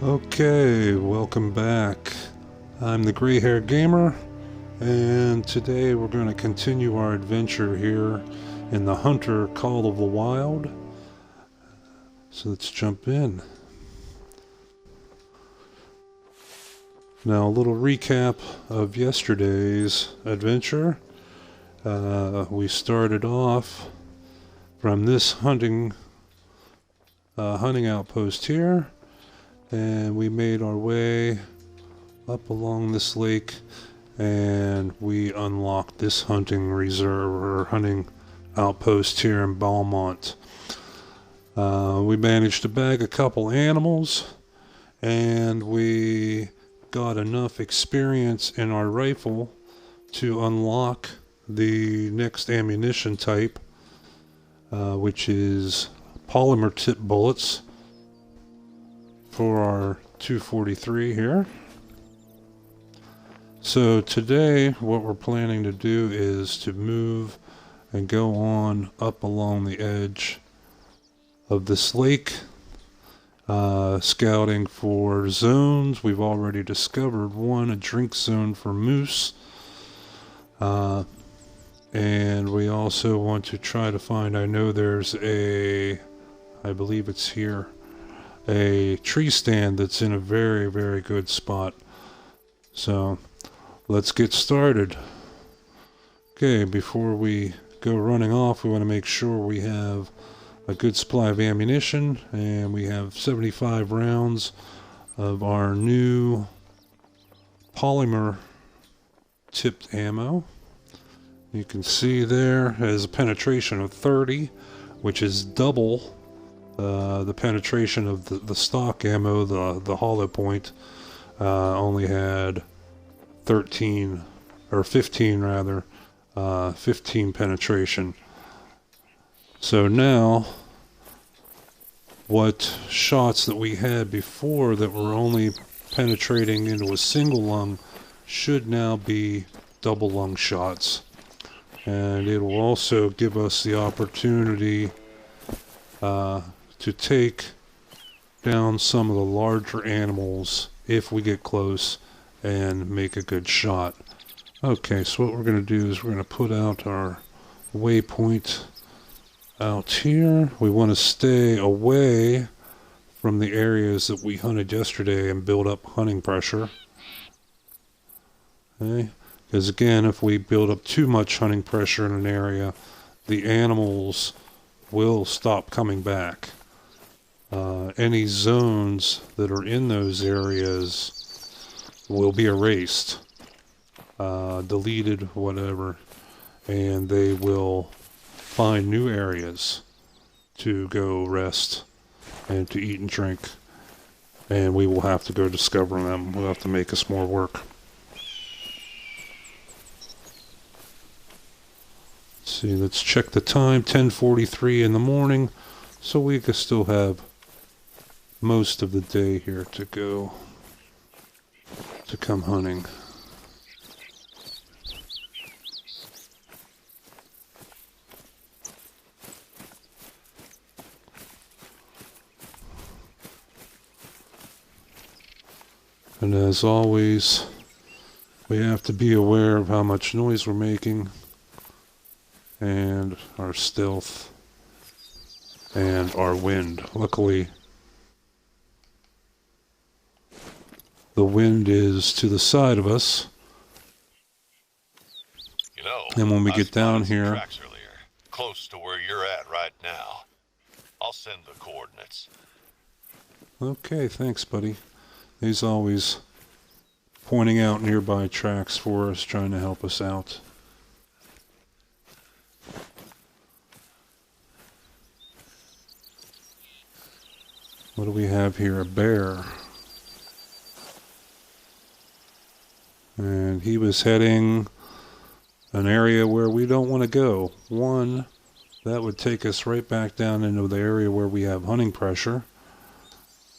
Okay, welcome back. I'm the Gray-Haired Gamer, and today we're going to continue our adventure here in the Hunter Call of the Wild. So let's jump in. Now, a little recap of yesterday's adventure. We started off from this hunting outpost here, and we made our way up along this lake, and we unlocked this hunting reserve or hunting outpost here in Beaumont. We managed to bag a couple animals, and we got enough experience in our rifle to unlock the next ammunition type, which is polymer tip bullets for our 243 here. So today what we're planning to do is to move and go on up along the edge of this lake, scouting for zones. We've already discovered one, a drink zone for moose, and we also want to try to find, I know there's I believe it's here, a tree stand that's in a very, very good spot. So let's get started. Okay, before we go running off, we want to make sure we have a good supply of ammunition, and we have 75 rounds of our new polymer tipped ammo. You can see there has a penetration of 30, which is double the penetration of the stock ammo. The hollow point only had 13 or 15 rather, 15 penetration. So now what shots that we had before that were only penetrating into a single lung should now be double lung shots, and it will also give us the opportunity to take down some of the larger animals if we get close and make a good shot. Okay, so what we're going to do is we're going to put out our waypoint out here. We want to stay away from the areas that we hunted yesterday and build up hunting pressure. Okay, because again, if we build up too much hunting pressure in an area, the animals will stop coming back. Any zones that are in those areas will be erased, deleted, whatever, and they will find new areas to go rest and to eat and drink, and we will have to go discover them. We'll have to make us more work. Let's see, let's check the time, 10:43 in the morning, so we can still have most of the day here to go to come hunting. And as always, we have to be aware of how much noise we're making, and our stealth, and our wind. Luckily, the wind is to the side of us. You know, and when we get down spotted some here, tracks earlier, close to where you're at right now. I'll send the coordinates. okay, thanks, buddy. He's always pointing out nearby tracks for us, trying to help us out. What do we have here? A bear. And he was heading an area where we don't want to go. One, that would take us right back down into the area where we have hunting pressure,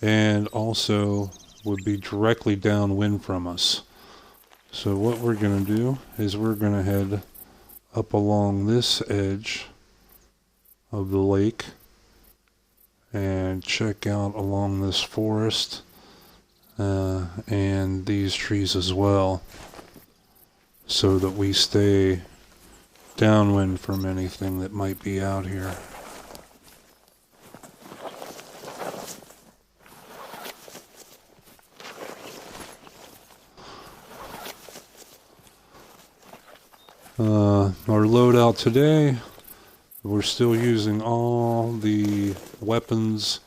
and also would be directly downwind from us. So what we're going to do is we're going to head up along this edge of the lake and check out along this forest and these trees as well, so that we stay downwind from anything that might be out here. Our loadout today, we're still using all the weapons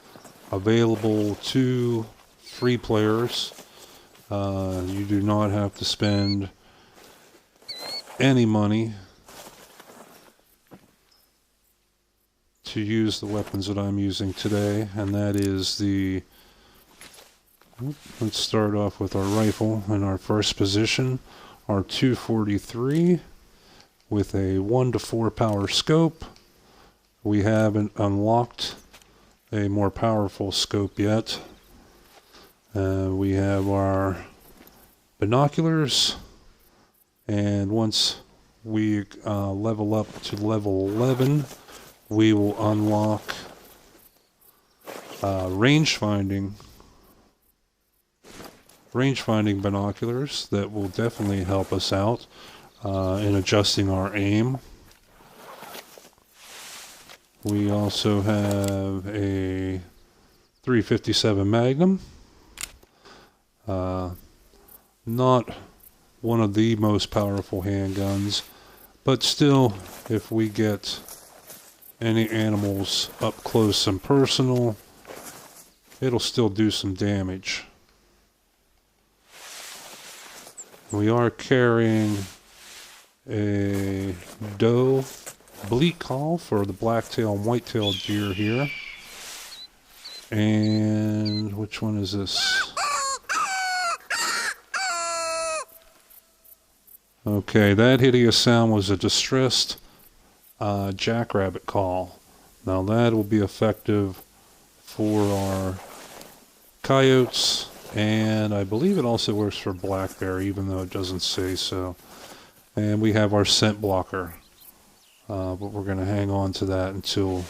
available to free players. You do not have to spend any money to use the weapons that I'm using today, and that is the, let's start off with our rifle in our first position, our 243 with a 1-to-4 power scope. We haven't unlocked a more powerful scope yet. We have our binoculars, and once we level up to level 11, we will unlock range finding binoculars that will definitely help us out in adjusting our aim. We also have a 357 Magnum. Not one of the most powerful handguns, but still, if we get any animals up close and personal, it'll still do some damage. We are carrying a doe bleat call for the blacktail and whitetail deer here. And which one is this? Okay, that hideous sound was a distressed jackrabbit call. Now that will be effective for our coyotes, and I believe it also works for black bear, even though it doesn't say so. And we have our scent blocker, but we're going to hang on to that until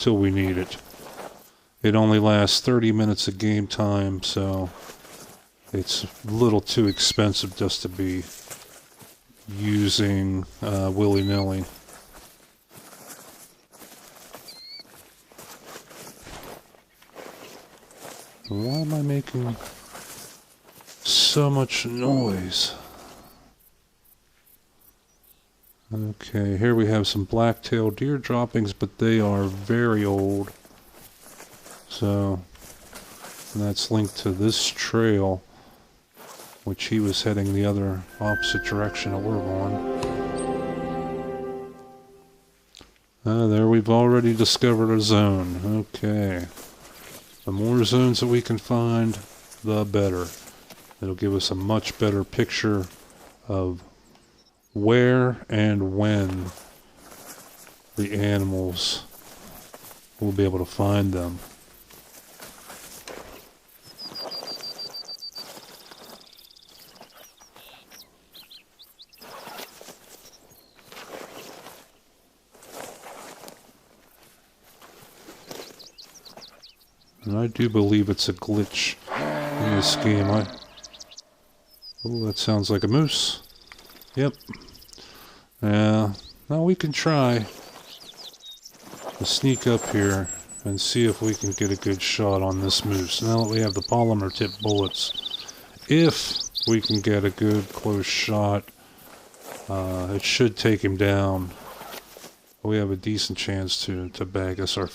we need it. It only lasts 30 minutes of game time, so it's a little too expensive just to be using willy-nilly. Why am I making so much noise? Okay, here we have some black-tailed deer droppings, but they are very old. So, that's linked to this trail, which he was heading the other opposite direction that we're going. There we've already discovered a zone. Okay. The more zones that we can find, the better. It'll give us a much better picture of where and when the animals will be able to find them. And I do believe it's a glitch in this game. Oh, that sounds like a moose. Yep. Now we can try to sneak up here and see if we can get a good shot on this moose. Now that we have the polymer tip bullets, if we can get a good close shot, it should take him down. We have a decent chance to bag us our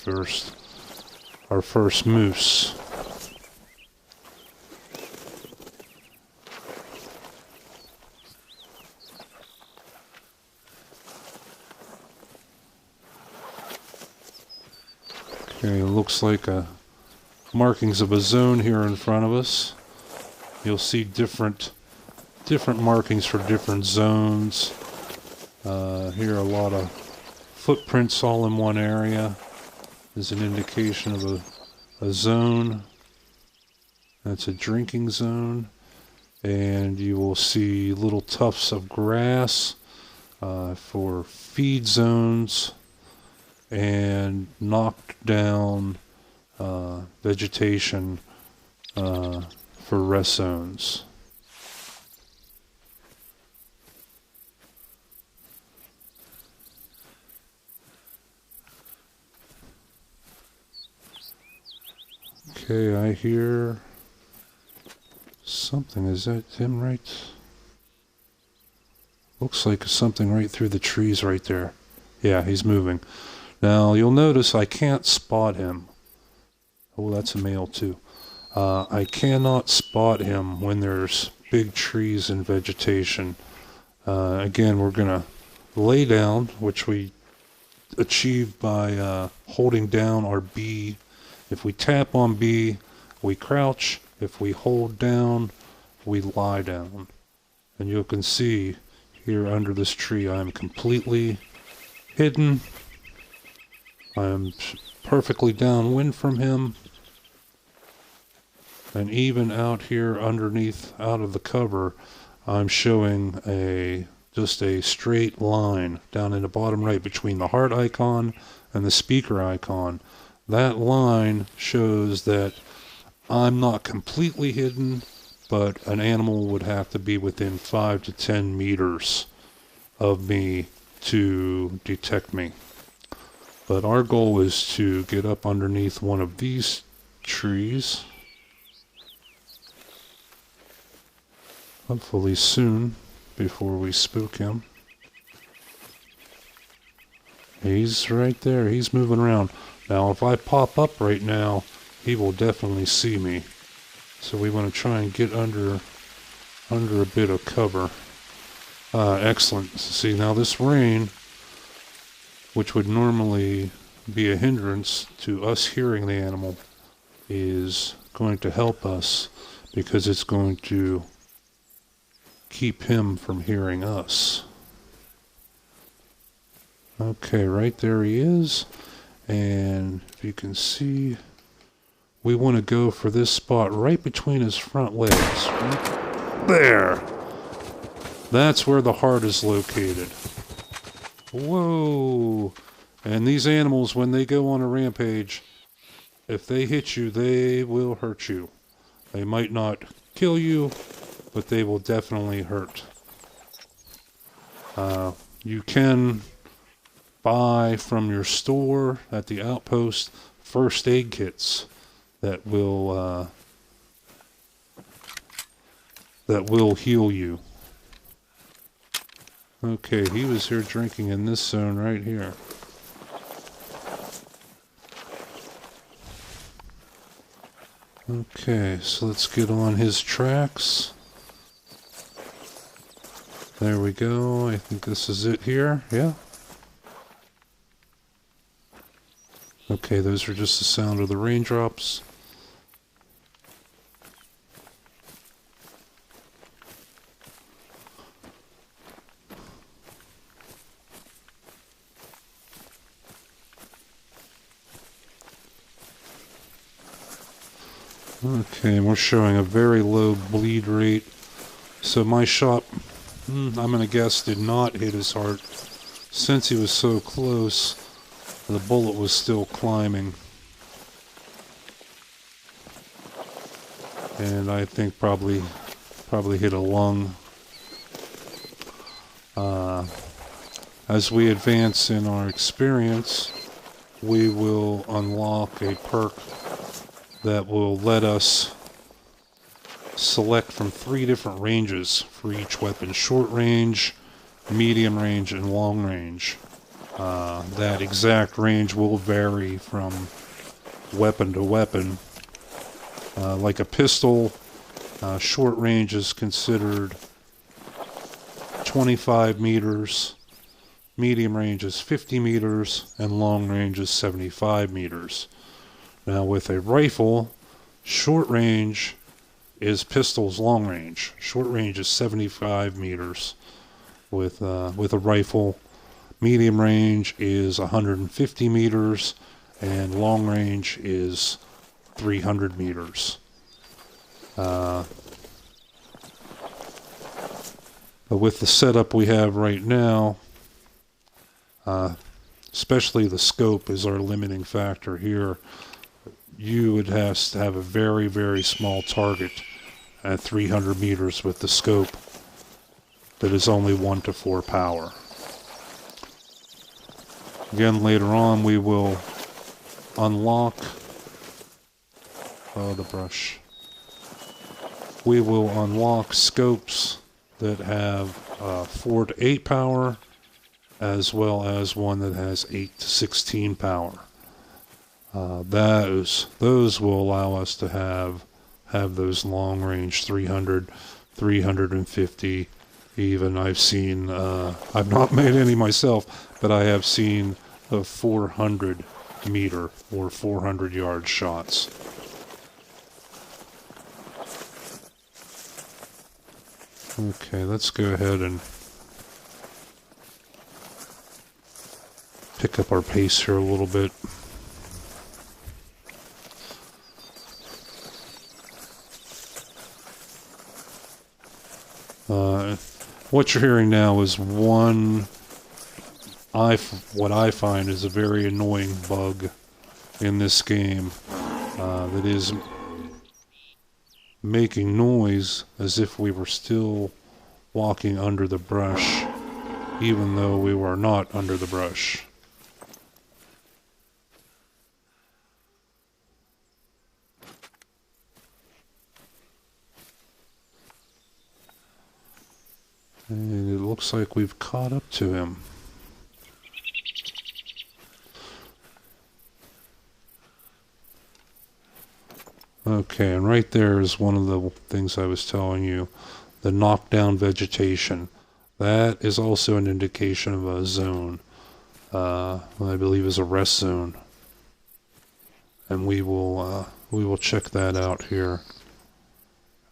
first moose. Okay, it looks like markings of a zone here in front of us. You'll see different markings for different zones. Here a lot of footprints all in one area is an indication of a zone. That's a drinking zone. And you will see little tufts of grass for feed zones, and knocked down vegetation for rest zones. Okay, I hear something. Is that him right? Looks like something right through the trees right there. Yeah, he's moving. Now, you'll notice I can't spot him. Oh, that's a male too. I cannot spot him when there's big trees and vegetation. Again, we're going to lay down, which we achieve by holding down our B. If we tap on B, we crouch. If we hold down, we lie down. And you can see here under this tree, I am completely hidden. I am perfectly downwind from him. And even out here underneath, out of the cover, I'm showing just a straight line down in the bottom right between the heart icon and the speaker icon. That line shows that I'm not completely hidden, but an animal would have to be within 5 to 10 meters of me to detect me. But our goal is to get up underneath one of these trees. Hopefully soon, before we spook him. He's right there. He's moving around. Now, if I pop up right now, he will definitely see me. So we want to try and get under a bit of cover. Excellent. See, now this rain, which would normally be a hindrance to us hearing the animal, is going to help us because it's going to keep him from hearing us. Okay, right there he is. And if you can see, we want to go for this spot right between his front legs. Right there. That's where the heart is located. Whoa. And these animals, when they go on a rampage, if they hit you, they will hurt you. They might not kill you, but they will definitely hurt. You can buy from your store at the outpost first aid kits that will heal you. Okay, he was here drinking in this zone right here. Okay, so let's get on his tracks. There we go. I think this is it here. Yeah. Okay, those are just the sound of the raindrops. Okay, we're showing a very low bleed rate. So my shot, I'm going to guess, did not hit his heart. Since he was so close, the bullet was still climbing. And I think probably hit a lung. As we advance in our experience, we will unlock a perk that will let us select from 3 different ranges for each weapon: short range, medium range, and long range. That exact range will vary from weapon to weapon. Like a pistol, short range is considered 25 meters, medium range is 50 meters, and long range is 75 meters. Now with a rifle, short range is pistol's long range. Short range is 75 meters with a rifle. Medium range is 150 meters, and long range is 300 meters. But with the setup we have right now, especially the scope is our limiting factor here. You would have to have a very, very small target at 300 meters with the scope that is only 1 to 4 power. Again, later on we will unlock the brush. We will unlock scopes that have 4 to 8 power, as well as one that has 8 to 16 power. Those will allow us to have those long range 300, 350. Even I've seen, I've not made any myself, but I have seen 400 meter or 400 yard shots. Okay, let's go ahead and pick up our pace here a little bit. What you're hearing now is what I find is a very annoying bug in this game that is making noise as if we were still walking under the brush, even though we were not under the brush. And it looks like we've caught up to him. Okay, and right there is one of the things I was telling you, the knockdown vegetation. That is also an indication of a zone. I believe is a rest zone. And we will check that out here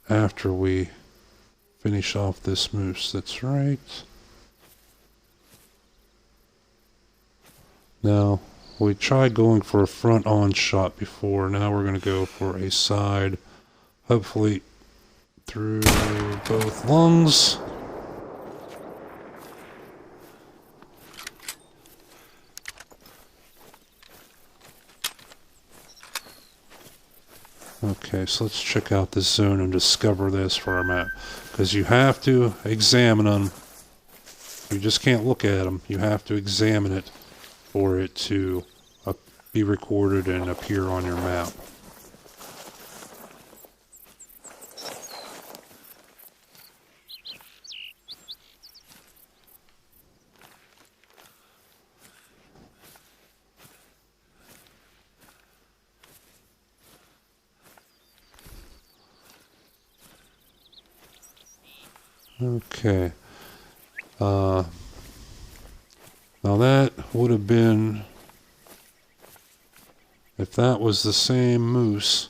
after we finish off this moose. That's right. Now, we tried going for a front-on shot before. Now we're going to go for a side, hopefully through both lungs. Okay, so let's check out this zone and discover this for our map. Because you have to examine them. You just can't look at them. You have to examine it for it to be recorded and appear on your map. Okay. Now that would have been, if that was the same moose,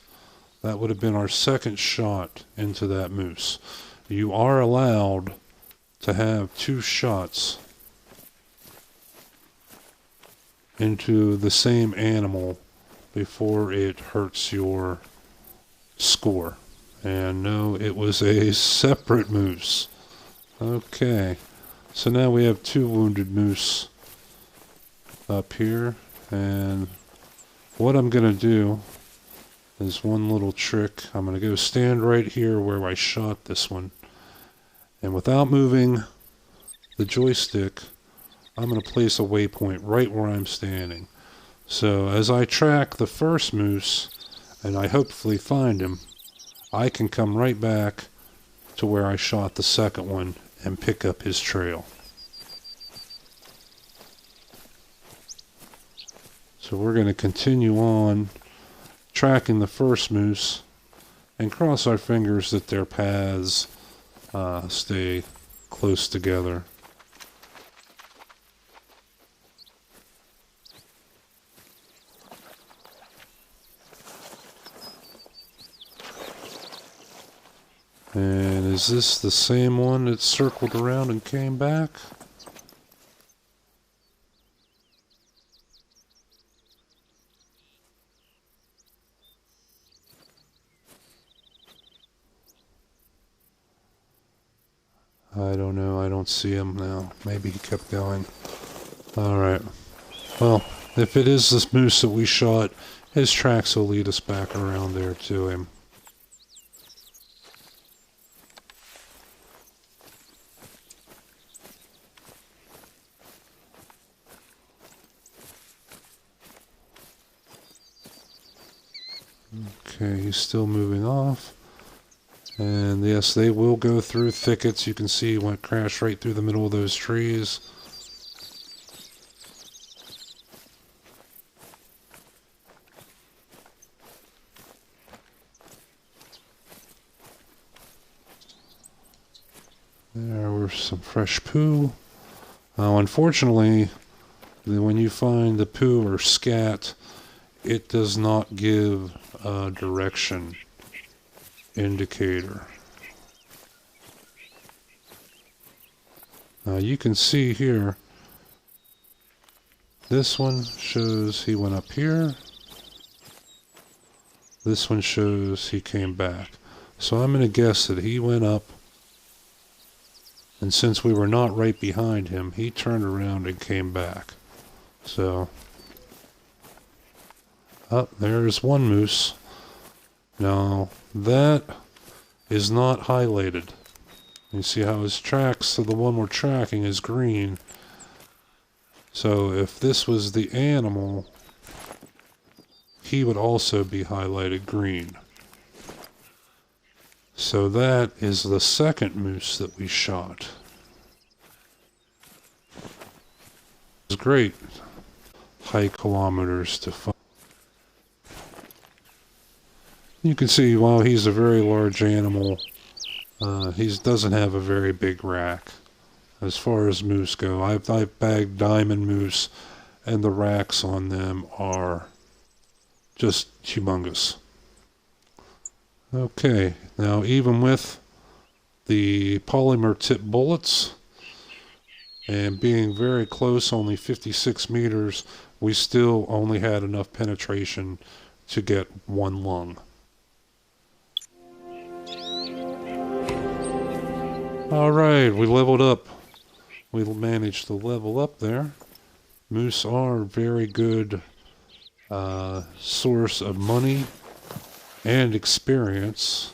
that would have been our second shot into that moose. You are allowed to have 2 shots into the same animal before it hurts your score. And no, it was a separate moose. Okay, so now we have 2 wounded moose up here, and what I'm going to do is one little trick. I'm going to go stand right here where I shot this one, and without moving the joystick, I'm going to place a waypoint right where I'm standing. So as I track the first moose, and I hopefully find him, I can come right back to where I shot the second one and pick up his trail. So we're going to continue on tracking the first moose and cross our fingers that their paths stay close together. And is this the same one that circled around and came back? I don't know. I don't see him now. Maybe he kept going. Alright. Well, if it is this moose that we shot, his tracks will lead us back around there to him. Okay, he's still moving off. And yes, they will go through thickets. You can see he went crash right through the middle of those trees. There was some fresh poo. Unfortunately, when you find the poo or scat, it does not give a direction indicator. You can see here, this one shows he went up here. This one shows he came back. So I'm going to guess that he went up, and since we were not right behind him, he turned around and came back. So, there's one moose. Now, that is not highlighted. You see how his tracks, so the one we're tracking is green. So if this was the animal, he would also be highlighted green. So that is the second moose that we shot. It's great. High kilometers to find. You can see while he's a very large animal, he doesn't have a very big rack. As far as moose go, I've bagged diamond moose, and the racks on them are just humongous. Okay, now even with the polymer tip bullets and being very close, only 56 meters, we still only had enough penetration to get one lung. Alright, we leveled up. We managed to level up there. Moose are a very good source of money and experience.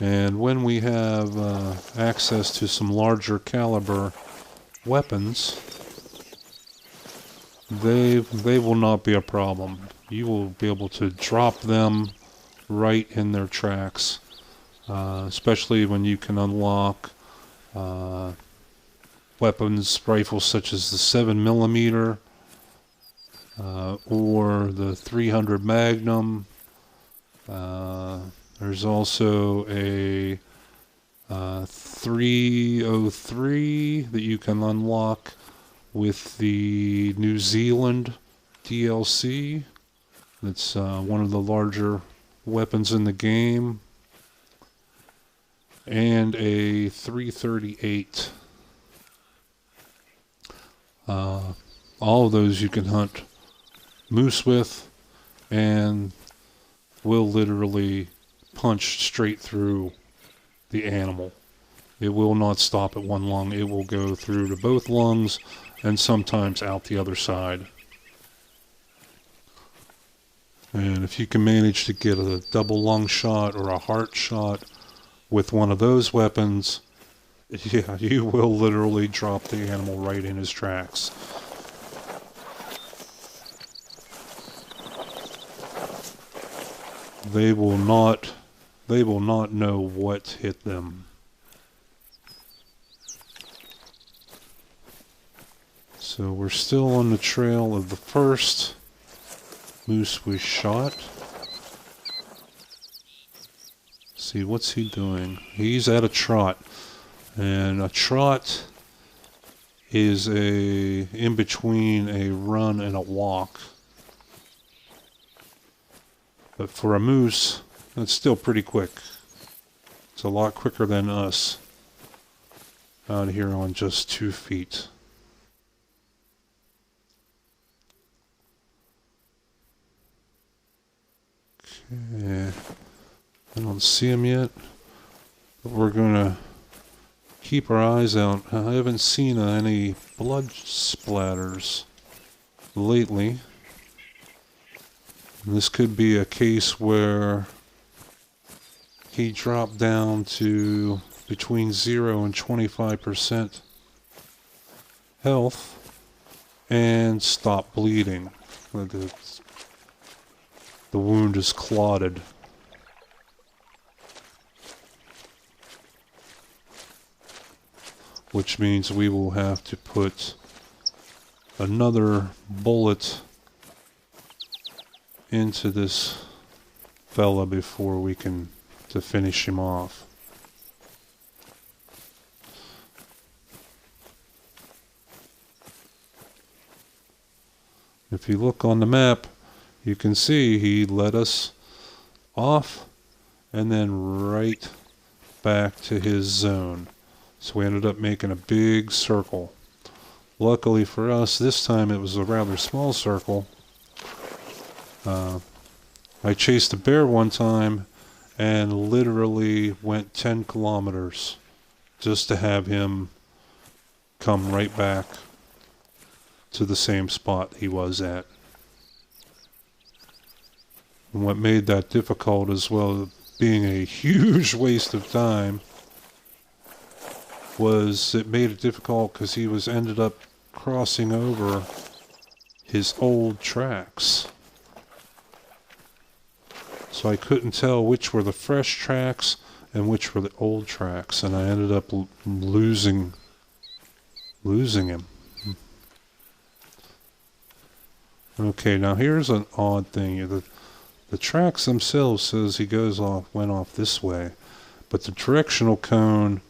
And when we have access to some larger caliber weapons, they will not be a problem. You will be able to drop them right in their tracks, especially when you can unlock weapons, rifles such as the 7mm or the 300 Magnum. There's also a 303 that you can unlock with the New Zealand DLC. It's one of the larger weapons in the game. And a 338. All of those you can hunt moose with, and will literally punch straight through the animal. It will not stop at one lung. It will go through to both lungs and sometimes out the other side. And if you can manage to get a double lung shot or a heart shot with one of those weapons, yeah, you will literally drop the animal right in his tracks. They will not know what hit them. So we're still on the trail of the first moose we shot. See, what's he doing? He's at a trot. And a trot is in between a run and a walk. But for a moose, that's still pretty quick. It's a lot quicker than us out here on just 2 feet. Okay, I don't see him yet, but we're gonna keep our eyes out. I haven't seen any blood splatters lately. And this could be a case where he dropped down to between 0 and 25% health, and stop bleeding. The wound is clotted. Which means we will have to put another bullet into this fella before we can to finish him off. If you look on the map, you can see he led us off and then right back to his zone. So we ended up making a big circle. Luckily for us, this time it was a rather small circle. I chased a bear one time and literally went 10 kilometers just to have him come right back to the same spot he was at. And what made that difficult, as well as being a huge waste of time, was it made it difficult because he was ended up crossing over his old tracks. So I couldn't tell which were the fresh tracks and which were the old tracks, and I ended up losing him. Okay, now here's an odd thing. The tracks themselves says he went off this way, but the directional cone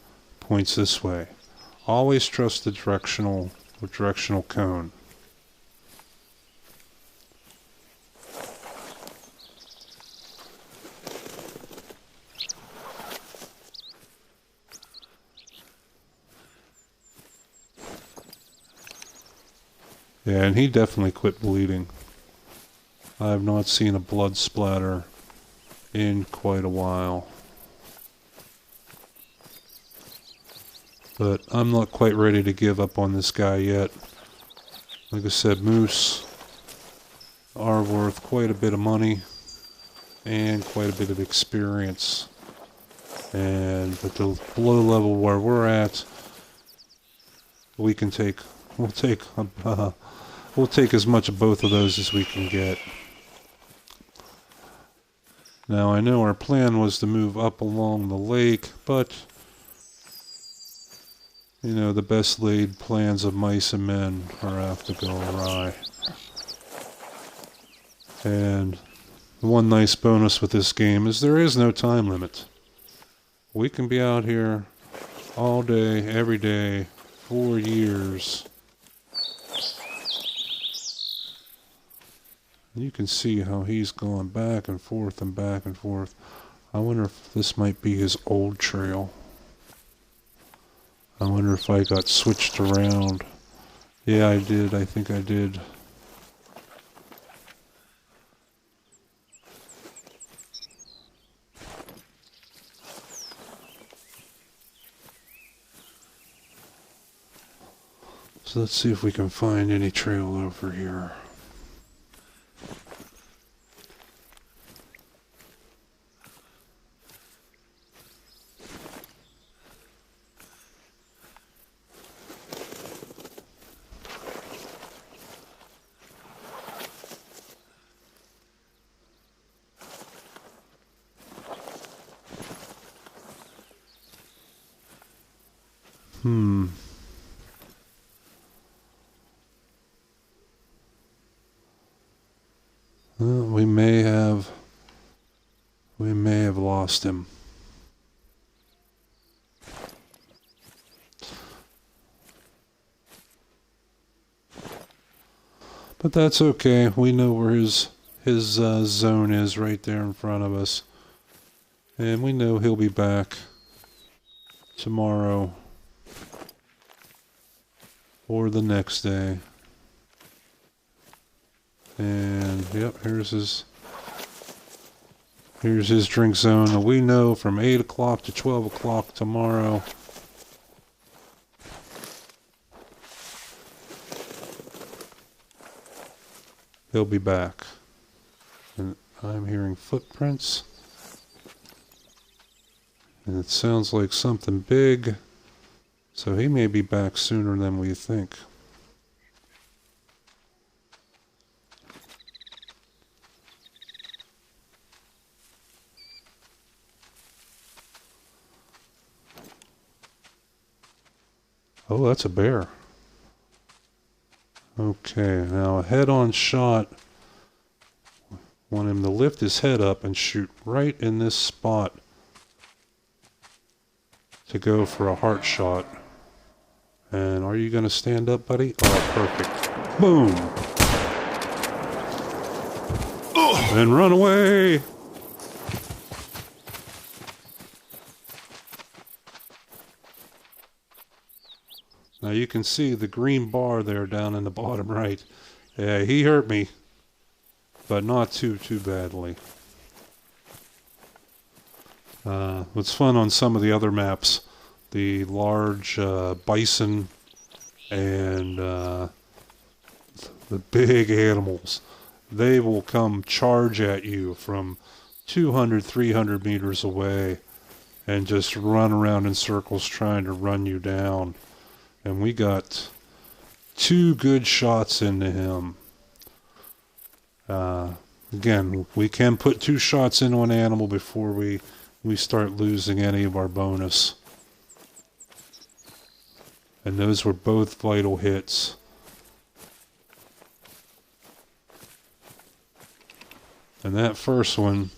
points this way. Always trust the directional cone. Yeah, and he definitely quit bleeding. I have not seen a blood splatter in quite a while. But I'm not quite ready to give up on this guy yet. Like I said, moose are worth quite a bit of money and quite a bit of experience. And at the low level where we're at, we'll take as much of both of those as we can get. Now I know our plan was to move up along the lake, but you know, the best laid plans of mice and men are apt to go awry. And one nice bonus with this game is there is no time limit. We can be out here all day, every day, for years. You can see how he's gone back and forth and back and forth. I wonder if this might be his old trail. I wonder if I got switched around. Yeah, I did. I think I did. So let's see if we can find any trail over here. Well, we may have lost him. But that's okay. We know where his zone is right there in front of us. And we know he'll be back tomorrow or the next day. And yep, here's his drink zone. And we know from 8 o'clock to 12 o'clock tomorrow he'll be back. And I'm hearing footprints. And it sounds like something big. So he may be back sooner than we think. Oh, that's a bear. Okay, now a head-on shot. Want him to lift his head up and shoot right in this spot to go for a heart shot. And are you going to stand up, buddy? Oh, perfect. Boom! And run away! Now you can see the green bar there down in the bottom right. Yeah, he hurt me, but not too badly. What's fun on some of the other maps, the large bison and the big animals, they will come charge at you from 200, 300 meters away and just run around in circles trying to run you down. And we got 2 good shots into him. Again, we can put 2 shots into an animal before we start losing any of our bonus. And those were both vital hits. And that first one,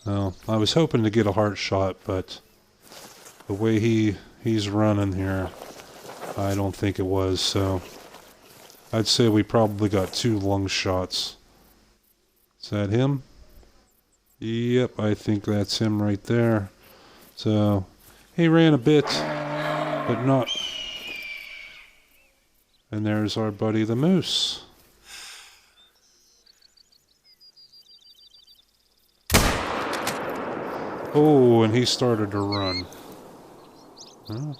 well, I was hoping to get a heart shot, but the way he's running here, I don't think it was, so I'd say we probably got 2 lung shots. Is that him? Yep, I think that's him right there. So, he ran a bit, but not. And there's our buddy the moose. Oh, and he started to run. Huh?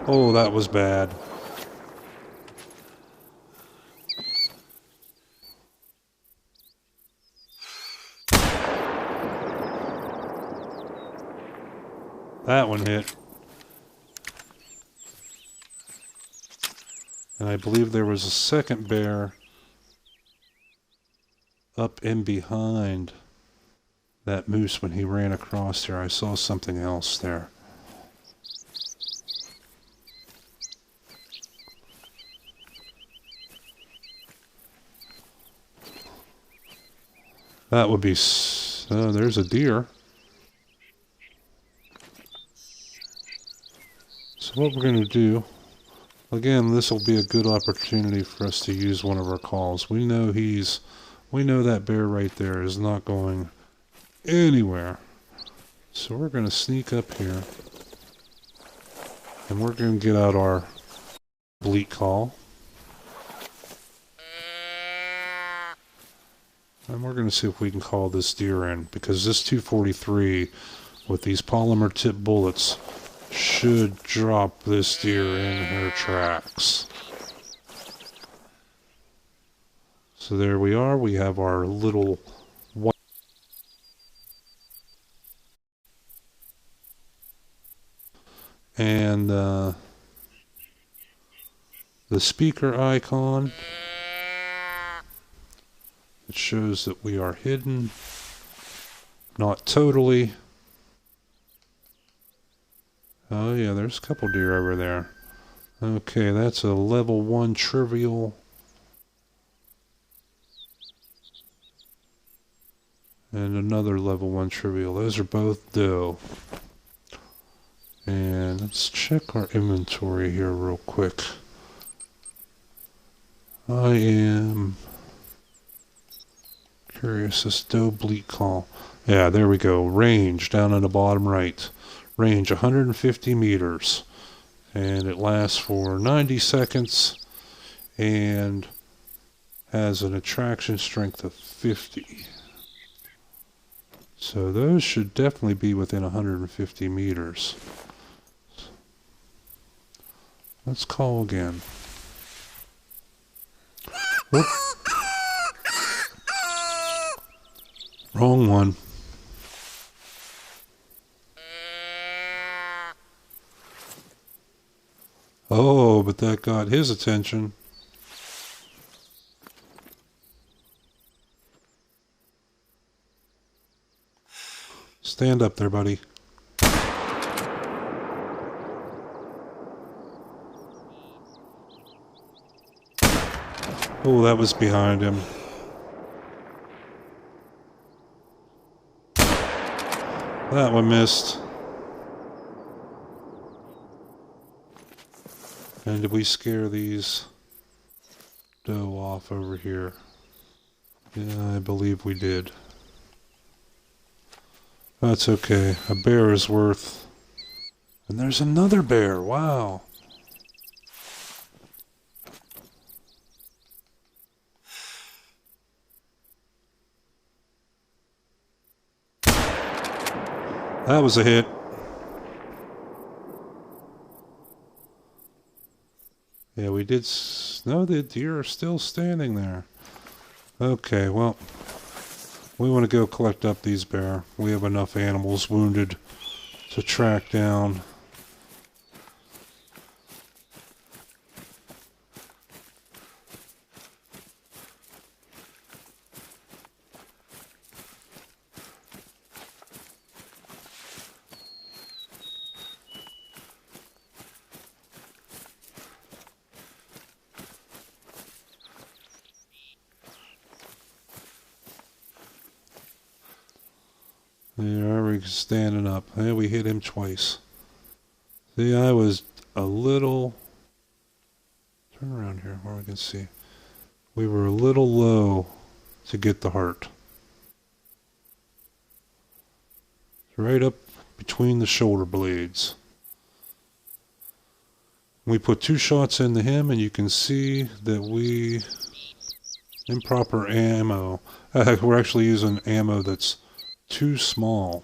Oh, that was bad. That one hit. And I believe there was a second bear up in behind that moose when he ran across there. I saw something else there. That would be... there's a deer. So what we're going to do... Again, this will be a good opportunity for us to use one of our calls. We know that bear right there is not going anywhere. So we're going to sneak up here. And we're going to get out our bleat call. And we're going to see if we can call this deer in. Because this 243 with these polymer tip bullets should drop this deer in her tracks. So there we are. We have our little white and the speaker icon. It shows that we are hidden. Not totally. Oh yeah, there's a couple deer over there. Okay, that's a level 1 trivial. And another level 1 trivial. Those are both doe. And let's check our inventory here real quick. I am curious, this doe bleat call. Yeah, there we go. Range down in the bottom right. Range 150 meters. And it lasts for 90 seconds. And has an attraction strength of 50. So those should definitely be within 150 meters. Let's call again. Whoop. Wrong one. Oh, but that got his attention. Stand up there, buddy. Oh, that was behind him. That one missed. And did we scare these doe off over here? Yeah, I believe we did. That's okay. A bear is worth... And there's another bear. Wow. That was a hit. Yeah, we did... No, the deer are still standing there. Okay, well... We want to go collect up these bear. We have enough animals wounded to track down. There, we're standing up. Hey, we hit him twice. See, I was a little... Turn around here where we can see. We were a little low to get the heart. Right up between the shoulder blades. We put 2 shots into him, and you can see that we... Improper ammo. We're actually using ammo that's too small.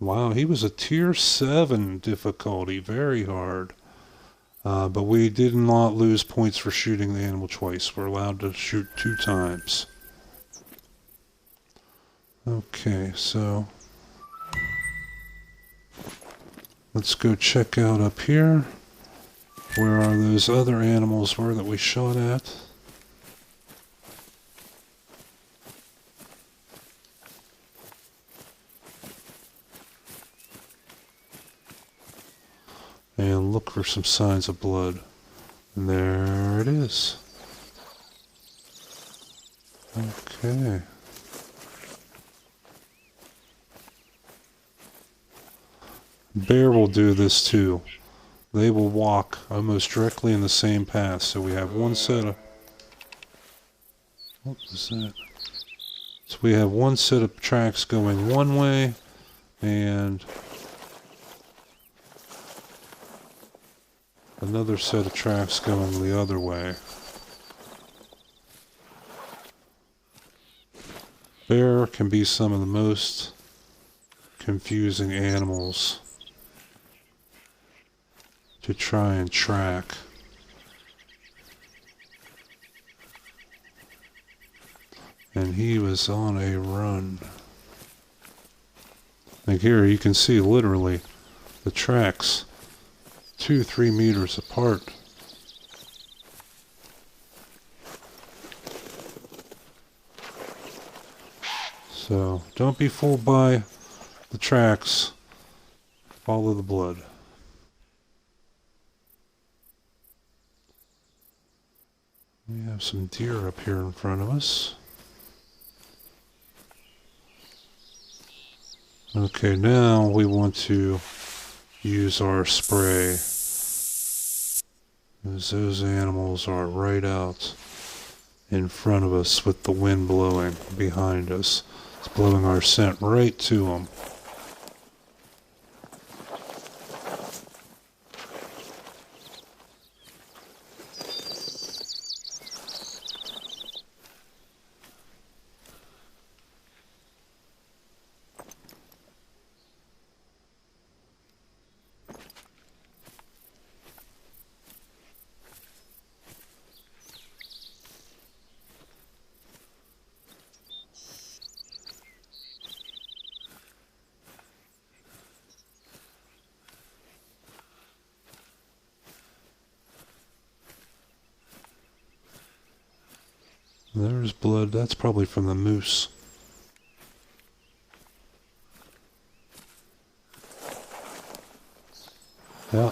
Wow, he was a tier 7 difficulty. Very hard. But we did not lose points for shooting the animal twice. We're allowed to shoot 2 times. Okay, so... Let's go check out up here. Where are those other animals were that we shot at? And look for some signs of blood. And there it is. Okay. Bear will do this too. They will walk almost directly in the same path. So we have one set of... What was that? So we have one set of tracks going one way, and another set of tracks going the other way. Bear can be some of the most confusing animals to try and track. And he was on a run. Like here you can see literally the tracks 2-3 meters apart. So don't be fooled by the tracks. Follow the blood. We have some deer up here in front of us. Okay, now we want to use our spray, as those animals are right out in front of us with the wind blowing behind us. It's blowing our scent right to them. There's blood. That's probably from the moose. Yeah.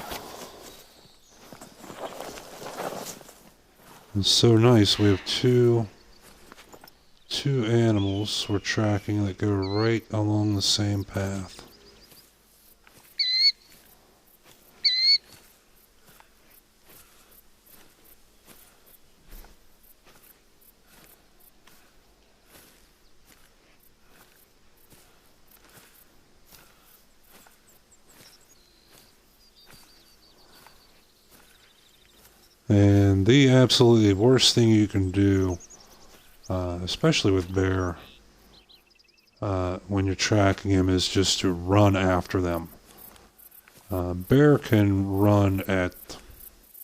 It's so nice. We have two animals we're tracking that go right along the same path. And the absolutely worst thing you can do, especially with bear, when you're tracking him, is just to run after them. Bear can run at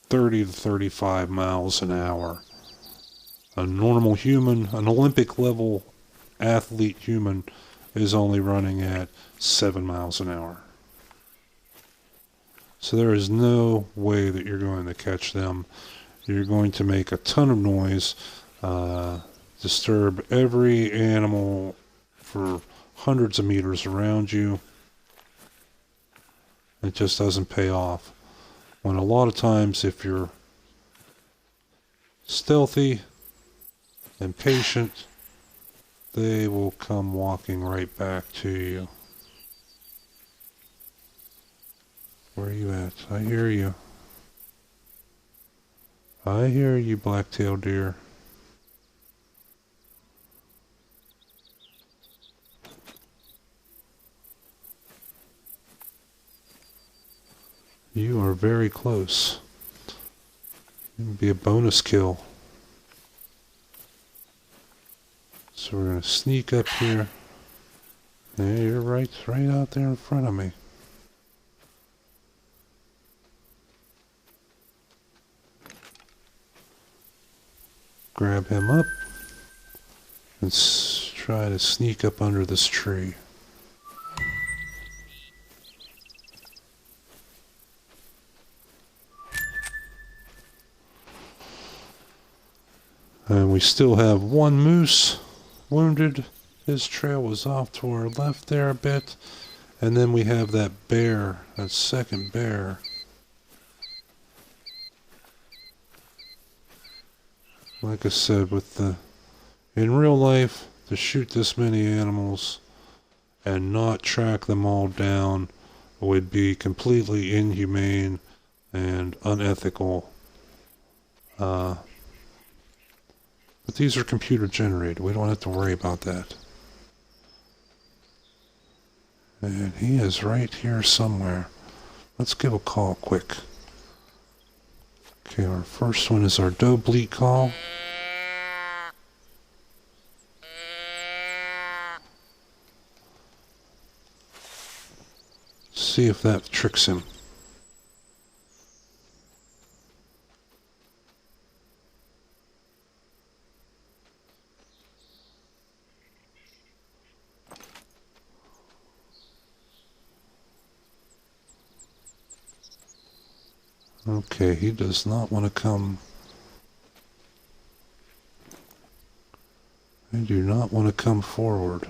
30 to 35 miles an hour. A normal human, an Olympic level athlete human, is only running at 7 miles an hour. So there is no way that you're going to catch them. You're going to make a ton of noise, disturb every animal for hundreds of meters around you. It just doesn't pay off. When a lot of times, if you're stealthy and patient, they will come walking right back to you. Where are you at? I hear you. I hear you, black-tailed deer. You are very close. It would be a bonus kill. So we're going to sneak up here. Yeah, you're right out there in front of me. Grab him up and try to sneak up under this tree. And we still have one moose wounded. His trail was off to our left there a bit. And then we have that bear, that second bear. Like I said, in real life, to shoot this many animals and not track them all down would be completely inhumane and unethical. But these are computer generated. We don't have to worry about that. And he is right here somewhere. Let's give a call quick. Okay, our first one is our doe bleat call. See if that tricks him. Okay, he does not want to come. They do not want to come forward.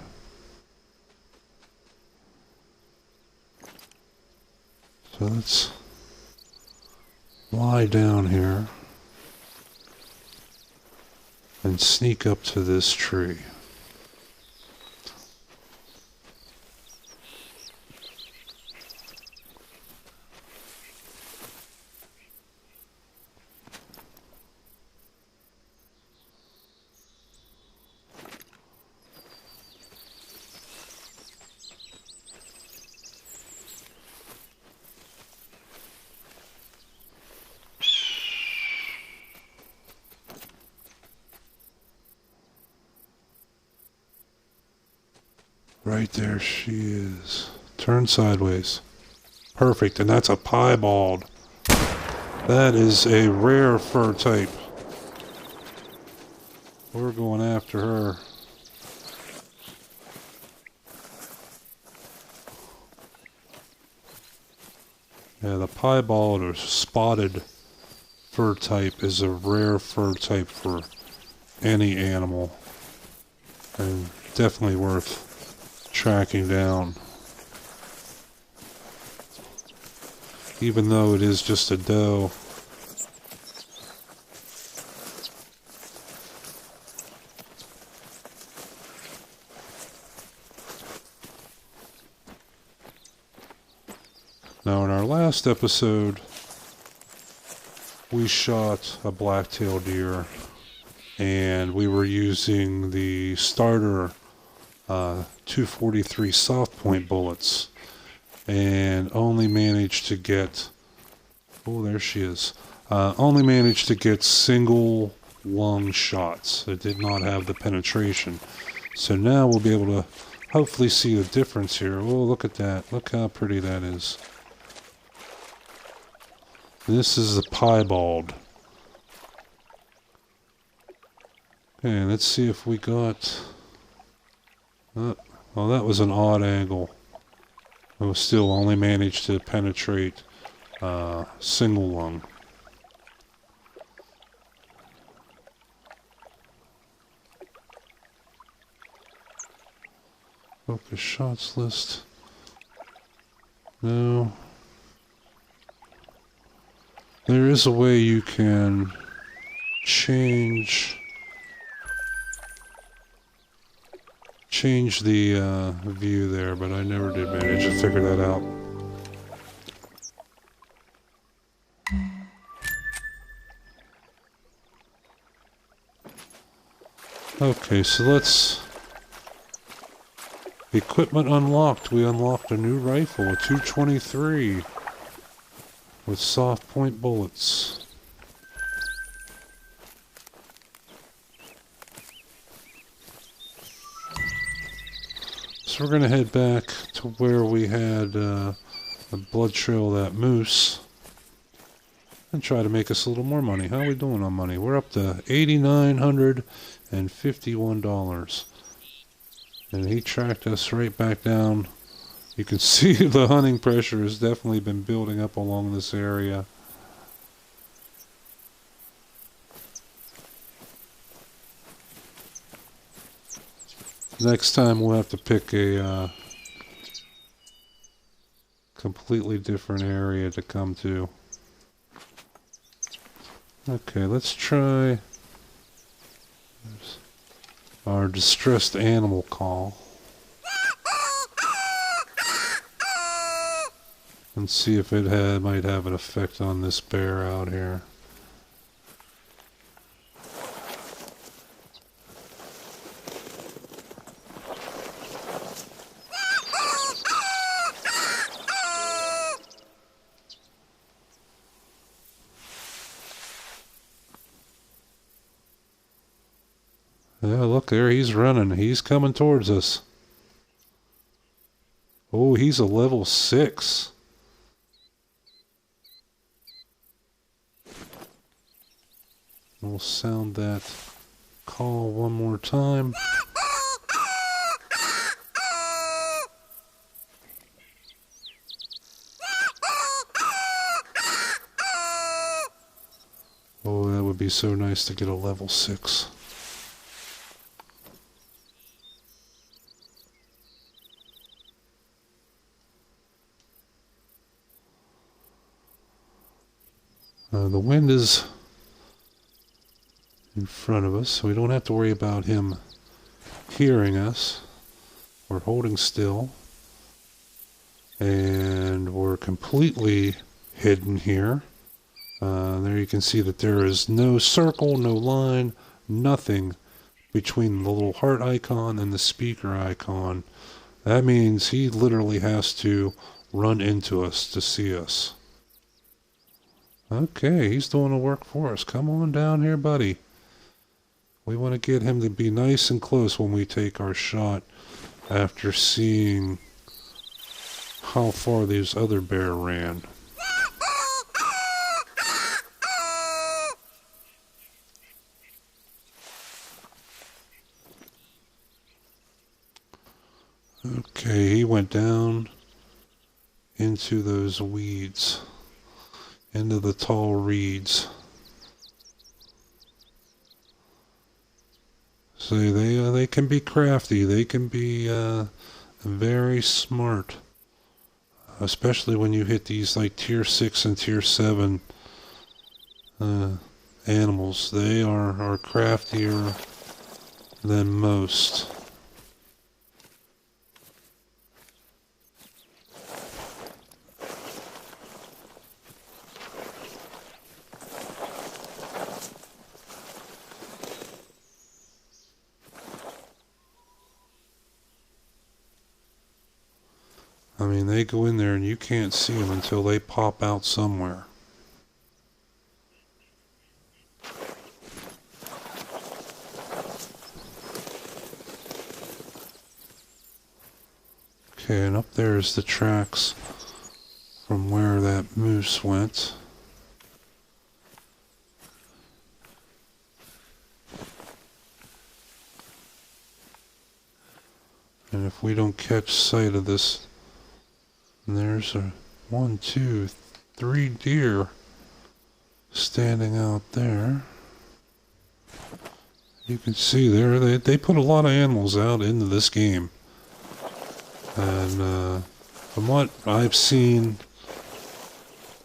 So let's lie down here and sneak up to this tree. Right there she is. Turn sideways. Perfect, and that's a piebald. That is a rare fur type. We're going after her. Yeah, the piebald or spotted fur type is a rare fur type for any animal. And definitely worth tracking down. Even though it is just a doe. Now in our last episode, we shot a black-tailed deer, and we were using the starter 243 soft point bullets, and only managed to get, oh, there she is, only managed to get single lung shots. It did not have the penetration. So now we'll be able to hopefully see the difference here. Oh, look at that. Look how pretty that is. This is the piebald. Okay, let's see if we got... well, that was an odd angle. It was still only managed to penetrate single lung. Focus shots list. No. There is a way you can change the view there, but I never did manage to figure that out. Okay, so let's... Equipment unlocked. We unlocked a new rifle, a 223 with soft point bullets. So we're going to head back to where we had the blood trail of that moose and try to make us a little more money. How are we doing on money? We're up to $8,951. And he tracked us right back down. You can see the hunting pressure has definitely been building up along this area. Next time we'll have to pick a completely different area to come to. Okay, let's try our distressed animal call and see if it might have an effect on this bear out here. Yeah, look there, he's running. He's coming towards us. Oh, he's a level 6. We'll sound that call one more time. Oh, that would be so nice to get a level 6. The wind is in front of us, so we don't have to worry about him hearing us. We're holding still. And we're completely hidden here. There you can see that there is no circle, no line, nothing between the little heart icon and the speaker icon. That means he literally has to run into us to see us. Okay, he's doing the work for us. Come on down here, buddy. We want to get him to be nice and close when we take our shot after seeing how far this other bear ran. Okay, he went down into those weeds. Into the tall reeds. So they can be crafty. They can be very smart, especially when you hit these like tier 6 and tier 7 animals. They are craftier than most. I mean, they go in there and you can't see them until they pop out somewhere. Okay, and up there is the tracks from where that moose went. And if we don't catch sight of this, and there's a 1, 2, 3 deer standing out there. You can see there, they put a lot of animals out into this game. And from what I've seen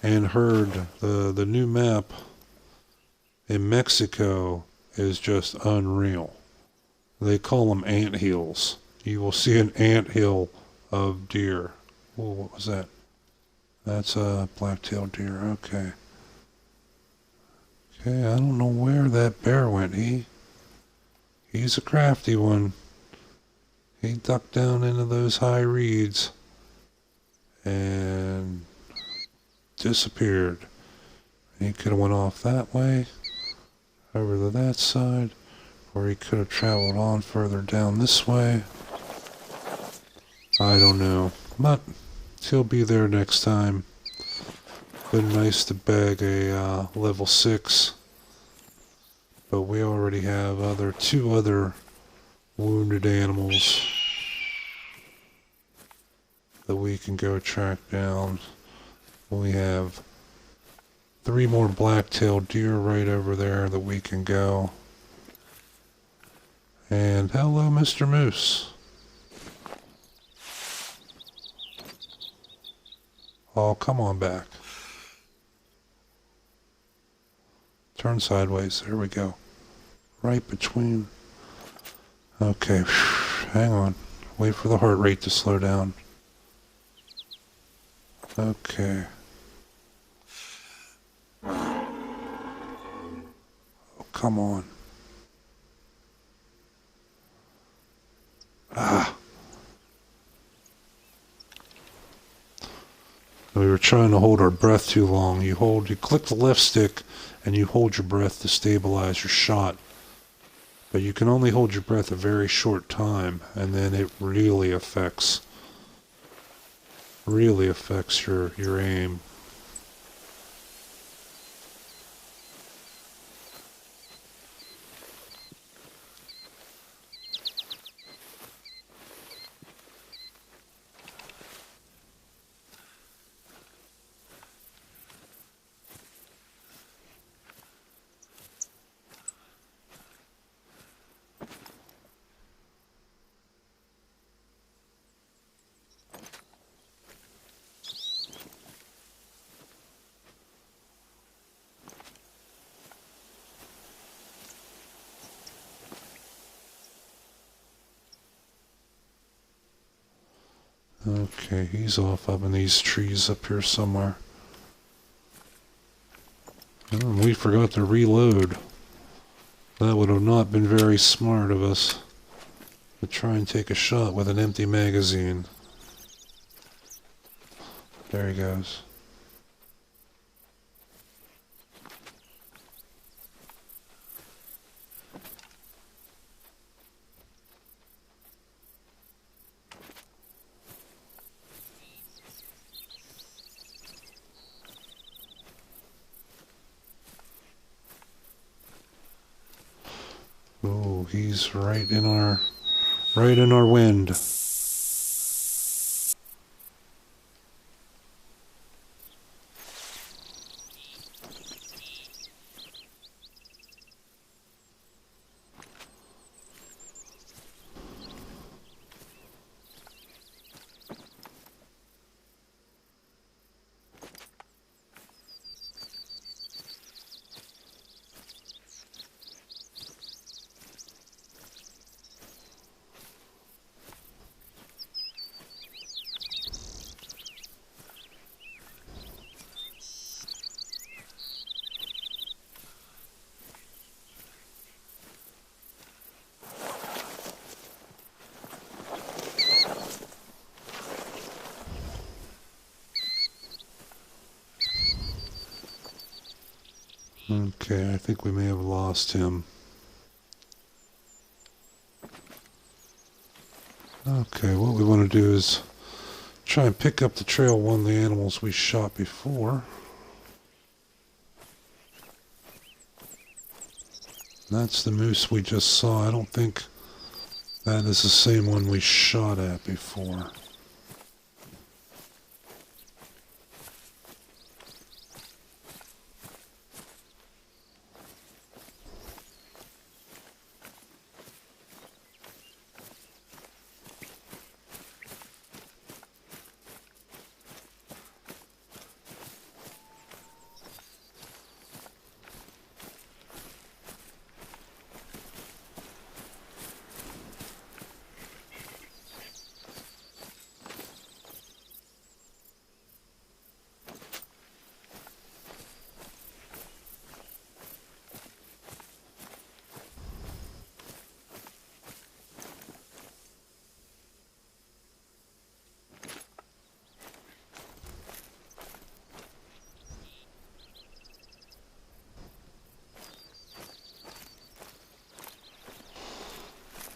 and heard, the new map in Mexico is just unreal. They call them ant hills. You will see an ant hill of deer. Oh, what was that? That's a black-tailed deer. Okay. Okay, I don't know where that bear went. He's a crafty one. He ducked down into those high reeds and disappeared. He could have went off that way, over to that side, or he could have traveled on further down this way. I don't know, but he'll be there next time. Been nice to bag a level 6, but we already have two other wounded animals that we can go track down. We have 3 more black-tailed deer right over there that we can go. And hello, Mr. Moose. Oh, come on back. Turn sideways. There we go. Right between. Okay, hang on. Wait for the heart rate to slow down. Okay. Oh, come on. Ah. We were trying to hold our breath too long. You click the left stick and you hold your breath to stabilize your shot. But you can only hold your breath a very short time, and then it really affects your aim. Okay, he's off up in these trees up here somewhere. Oh, we forgot to reload. That would have not been very smart of us to try and take a shot with an empty magazine. There he goes. Oh, he's right in our wind. Okay, I think we may have lost him. Okay, what we want to do is try and pick up the trail of one of the animals we shot before. That's the moose we just saw. I don't think that is the same one we shot at before.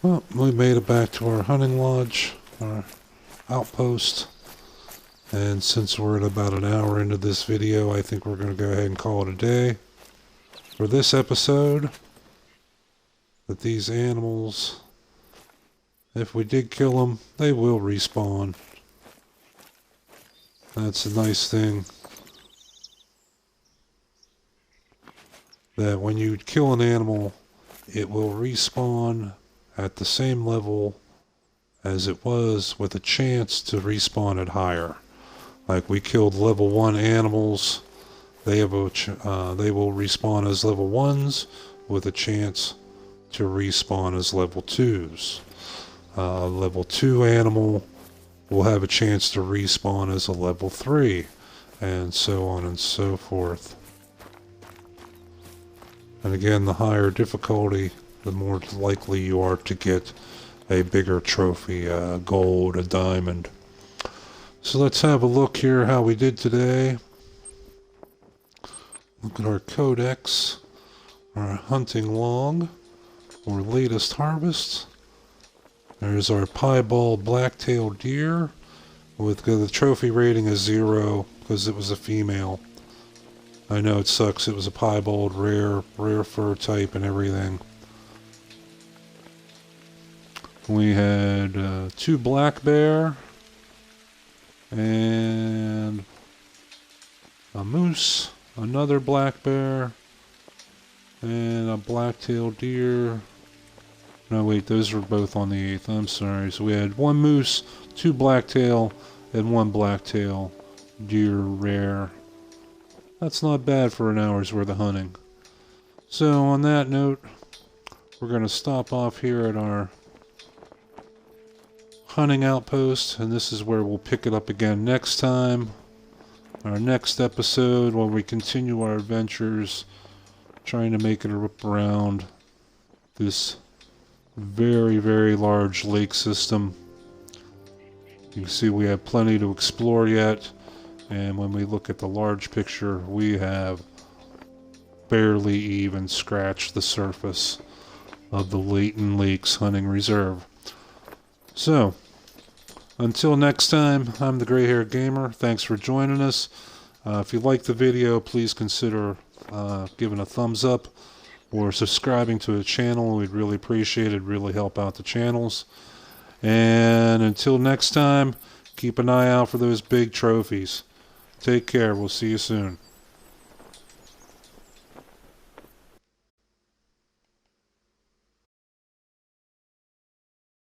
Well, we made it back to our hunting lodge, our outpost. And since we're at about an hour into this video, I think we're going to go ahead and call it a day for this episode. That these animals, if we did kill them, they will respawn. That's a nice thing. That when you kill an animal, it will respawn at the same level as it was, with a chance to respawn at higher. Like we killed level 1 animals, they will respawn as level 1s with a chance to respawn as level 2s. Level 2 animal will have a chance to respawn as a level 3, and so on and so forth. And again, the higher difficulty, the more likely you are to get a bigger trophy, gold, a diamond. So let's have a look here how we did today. Look at our codex, our hunting log, our latest harvest. There's our piebald black-tailed deer, with the trophy rating is 0 because it was a female. I know it sucks, it was a piebald, rare fur type and everything. We had 2 black bear and a moose, another black bear, and a black-tailed deer. No, wait, those were both on the 8th. I'm sorry. So we had 1 moose, 2 blacktail, and 1 blacktail deer rare. That's not bad for an hour's worth of hunting. So on that note, we're going to stop off here at our hunting outpost, and this is where we'll pick it up again next time. Our next episode, where we continue our adventures, trying to make it around this very, very large lake system. You can see we have plenty to explore yet, and when we look at the large picture, we have barely even scratched the surface of the Layton Lakes Hunting Reserve. So, until next time, I'm the Gray-Haired Gamer. Thanks for joining us. If you liked the video, please consider giving a thumbs up or subscribing to the channel. We'd really appreciate it. Really help out the channels. And until next time, keep an eye out for those big trophies. Take care. We'll see you soon.